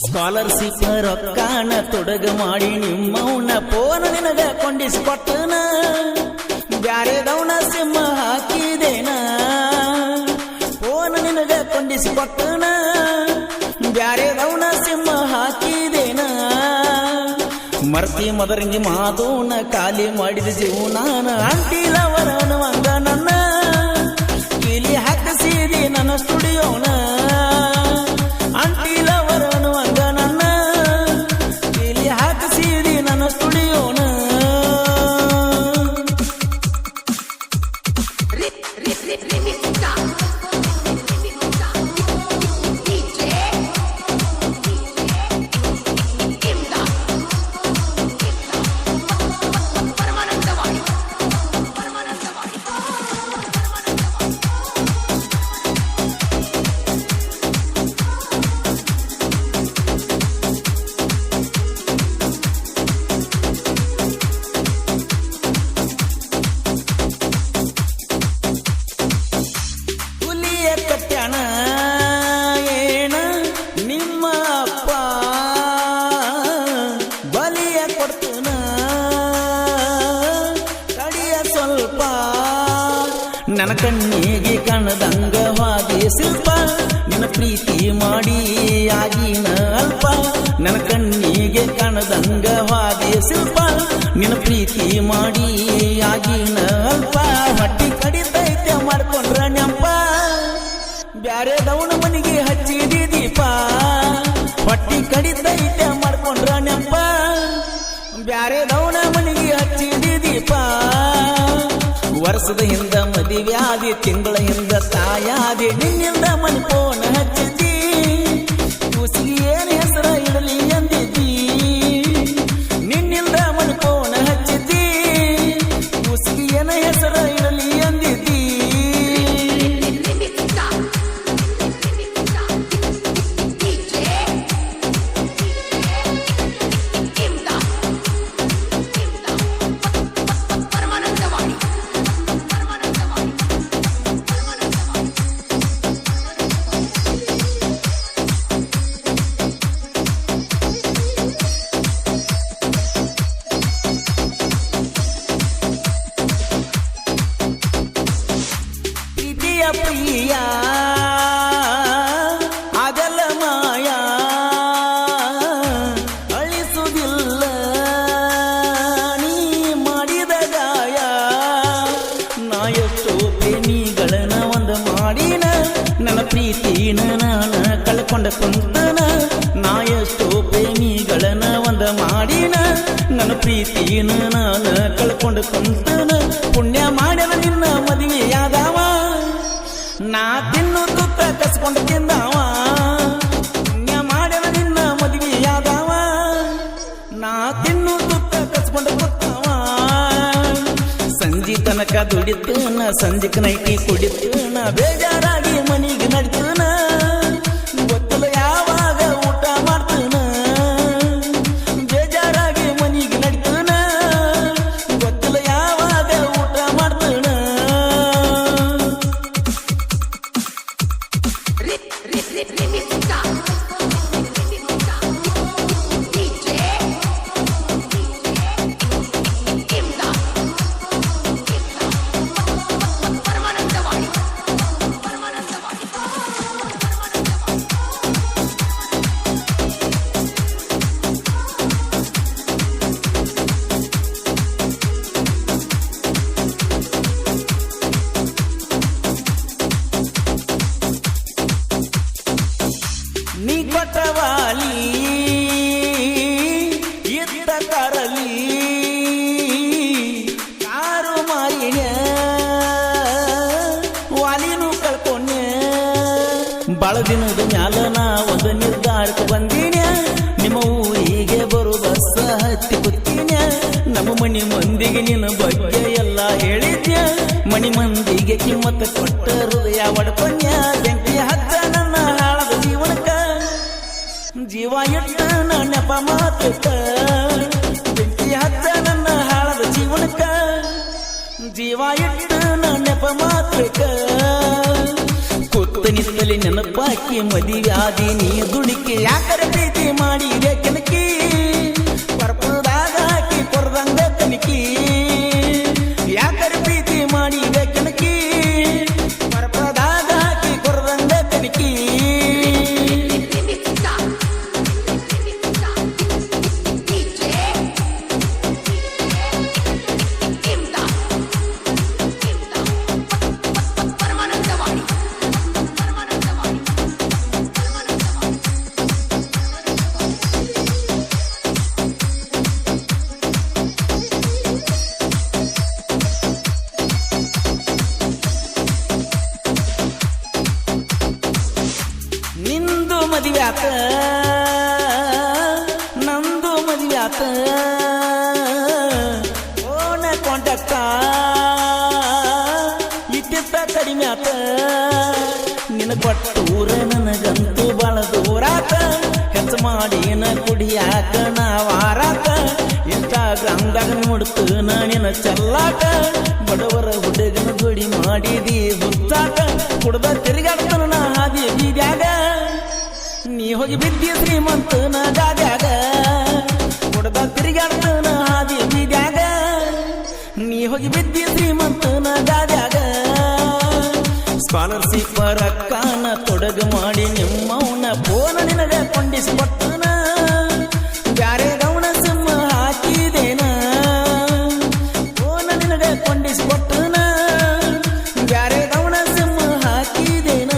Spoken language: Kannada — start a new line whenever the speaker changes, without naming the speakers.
ಸ್ಕಾಲರ್ಶಿಪ್ ರೊಕ್ಕಾನ ತೊಡಗ ಮಾಡಿ ನಿಮ್ಮವನ ಪೋನ ನಿನಗ ಕೊಂಡಿಸಿಕೊಟ್ಟನ ಬ್ಯಾರೆದವನ ಸಿಂಹ ಹಾಕಿದೇನ ಪೋನ ನಿನಗ ಕೊಂಡಿಸಿಕೊಟ್ಟನ ಬ್ಯಾರೆದವನ ಸಿಂಹ ಹಾಕಿದೇನ ಮರ್ತಿ ಮದರಂಗಿ ಮಾದೋನ ಖಾಲಿ ಮಾಡಿದ ಜೀವನಾನ ಅಂಟಿಲವರನ ಹಂಗ ನನ್ನ ಕೀಲಿ ಹಾಕಿಸಿದಿ ನನ್ನ ಸ್ಟುಡಿಯೋನ ಅಂಟಿಲವರನು ಹಂಗ ನನ್ನ ಕೀಲಿ ಹಾಕಿಸಿದಿ ನನ್ನ ಸ್ಟುಡಿಯೋನ ಕಟ್ಯಾಣ ಏನ ನಿಮ್ಮ ಅಪ್ಪ ಬಲಿಯ ಕೊಡ್ತನ ಕಡಿಯ ಸ್ವಲ್ಪ ನನ್ನ ಕಣ್ಣಿಗೆ ಕಾಣದಂಗ ಹಾಗೆ ಶಿಲ್ಪ ನಿನ್ನ ಪ್ರೀತಿ ಮಾಡಿ ಆಗಿನ ಅಲ್ಪ ನನ್ನ ಕಣ್ಣಿಗೆ ಕಾಣದಂಗ ಹಾಗೆ ಶಿಲ್ಪ ನಿನ್ನ ಪ್ರೀತಿ ಮಾಡಿ ಆಗಿನ ಅಲ್ಪ ಹೊಟ್ಟಿ ಕಡಿತೈತೆ ಮಾಡ್ಕೊಂಡ್ರ ನೆಂಪ ಬ್ಯಾರೆದವನ ಮನೆಗೆ ಹಚ್ಚಿದಿ ದೀಪ ಹೊಟ್ಟಿ ಕಡಿತೈತೆ ಮಾಡ್ಕೊಂಡ್ರ ನೆಂಪ ಬ್ಯಾರೆದವನ ಮನೆಗೆ ಹಚ್ಚಿದಿ ದೀಪ ವರ್ಷದ ಹಿಂದ ಮದುವ್ಯಾದಿ ತಿಂಗಳ ಹಿಂದ ತಾಯಾದಿ ನಿನ್ನಿಂದ ಮನೆ ಫೋನ್ ಹಚ್ಚಿದ್ದಿ ಕೂಸಿಗೆ ಏನ್ ಹೆಸರ ಇಡಲಿ ಎಂದಿದ್ದಿ ನಿನ್ನಿಂದ ಮನೆ ಫೋನ್ ಹಚ್ಚಿದ್ದಿ ಕೂಸಿಗೆ ಏನ ಹೆಸರ ಇಡಲಿ ಎಂದಿದ್ದಿ ಪ್ರಿಯ ಅದೆಲ್ಲ ಮಾಯ ಅಳಿಸುವುದಿಲ್ಲ ನೀ ಮಾಡಿದ ಗಾಯ ನಾ ಎಷ್ಟೋ ಪ್ರೇಮಿಗಳನ್ನ ಒಂದು ಮಾಡಿನ ನನ್ನ ಪ್ರೀತಿನ ನಾನು ಕಳ್ಕೊಂಡ ಕುಂತನ ನಾ ಎಷ್ಟೋ ಪ್ರೇಮಿಗಳನ್ನ ಒಂದು ಮಾಡಿನ ನನ್ನ ಪ್ರೀತಿನ ನಾನು ಕಳ್ಕೊಂಡ ಕುಂತನ ಪುಣ್ಯ ಮಾಡ್ಯನ ನಿನ್ನ ಮದುವೆಯಾದವ ನಾ ತಿನ್ನು ತುತ್ತ ಕಸ್ಕೊಂಡು ತಿಂದವ ಪುಣ್ಯ ಮಾಡ್ಯನ ನಿನ್ನ ಮದುವೆಯಾದವ ನಾ ತಿನ್ನು ತುತ್ತ ಕಸ್ಕೊಂಡು ಕೂತವ ಸಂಜೆ ತನಕ ದುಡಿತನ ಸಂಜೆಕ್ ನೈಟಿ ಕುಡಿತನ ಬೇಜಾರಾಗಿ ಮನಿಗೆ ನಡಿತನ ಗೊತ್ತಲ ಯಾವಾಗ ಊಟ ಮಾಡ್ತನ ಬೇಜಾರಾಗಿ ಮನಿಗೆ ನಡಿತನ ಗೊತ್ತಲ ಯಾವಾಗ ಊಟ ಮಾಡ್ತನ ನೀ ಕೊಟ್ಟವಾಲಿ ಇದ್ದ ಕರಲಿ ಕಾರು ಮಾರಿನ ವಾಲಿನೂ ಕಳ್ಕೊಂಡೆ ಬಾಳ ದಿನದ ಮ್ಯಾಲ ನಾ ಒಂದು ನಿರ್ಧಾರಕ್ಕೆ ಬಂದಿನ ನಿಮ್ಮ ಊರಿಗೆ ಬರು ಬಸ್ಸ ಹತ್ತಿ ಕೂತಿನ ನಮ್ಮ ಮನಿ ಮಂದಿಗೆ ನಿನ್ನ ಬಗ್ಗೆ ಎಲ್ಲ ಹೇಳಿದ್ಯ ಮನಿ ಮಂದಿಗೆ ಕಿಮ್ಮತ್ತ ಕೊಟ್ಟ ಹೃದಯ ಒಡ್ಕೊಂಡ್ಯ ಬೆಂಕಿ ಹತ್ತ ಜೀವ ಇಟ್ಟ ನೆಪ ಮಾತಕ್ಕ ಬೆಂಕಿ ಹತ್ತ ನನ್ನ ಹಾಳದ ಜೀವನಕ್ಕ ಜೀವ ಇಟ್ಟ ನೆಪ ಮಾತಕ್ಕ ಕೂತ ನಿತ್ತಲಿ ನೆನಪಾಕಿ ಮದುವೆ ಆದಿ ನೀ ದುಡಿಕೆ ಯಾಕರ ಪ್ರೀತಿ ಮಾಡಿದೆ ಕೆನಕಿ ಪರ್ಪದಾಗ ಹಾಕಿ ಕೊರದಂಗ ತನಿಕಿ ಯಾಕರ ಪ್ರೀತಿ ಮಾಡಿದೆ ಕೆನಕಿ ಪರ್ಪದಾಗ ಹಾಕಿ ಕೊರದಂಗ ತನಿಕಿ ನಿಂದು ಮದುವೆ ಆತ ನಂದು ಮದುವೆ ಆತ ಓನ ಕಾಂಟ್ಯಾಕ್ಟ ಇಟ್ಟಿತ್ತ ಕಡಿಮೆ ಆತ ನಿನ್ನ ಕೊಟ್ಟ ಊರ ನನಗಂತೂ ಬಾಳ ದೂರಾತ ಹೆಚ್ಚು ಮಾಡಿ ಕುಡಿಯಾಕ ನಾವಾರಾಕ ಇನ್ಸ್ಟಾಗ್ರಾಮ್ದಾಗ ನೋಡ್ತು ನಿನ್ನ ಚೆಲ್ಲಾಟ ಬಡವರ ಹುಡುಗನ ಜೋಡಿ ಮಾಡಿದಿ ಹುಚ್ಚಾಟ ಕುಡ್ದ ತಿರುಗಾಡ್ತಾನ ನಾ ಹಾದಿ ಬೀದ್ಯಾಗ ನೀ ಹೋಗಿ ಬಿದ್ದಿ ಶ್ರೀಮಂತನ ಗಾದ್ಯಾಗ ಕುಡ್ದ ತಿರುಗಾಡ್ತಾನ ಹಾದಿ ಬೀದ್ಯಾಗ ನೀ ಹೋಗಿ ಬಿದ್ದಿ ಶ್ರೀಮಂತನ ಗಾದ್ಯಾಗ ಸ್ಕಾಲರ್ಶಿಪ್ ರೊಕ್ಕನ ತೊಡಗು ಮಾಡಿ ನಿಮ್ಮವನ ಫೋನ ನಿನಗ ಕೊಂಡಿಸಿಕೊಟ್ಟನ ಬ್ಯಾರೆ ಗೌಣ ಸಿಂಹ ಹಾಕಿದೇನ ಫೋನ ನಿನಗ ಕೊಂಡಿಸಿಕೊಟ್ಟನ ಬ್ಯಾರೆ ಗೌಣ ಸಿಂಹ ಹಾಕಿದೇನ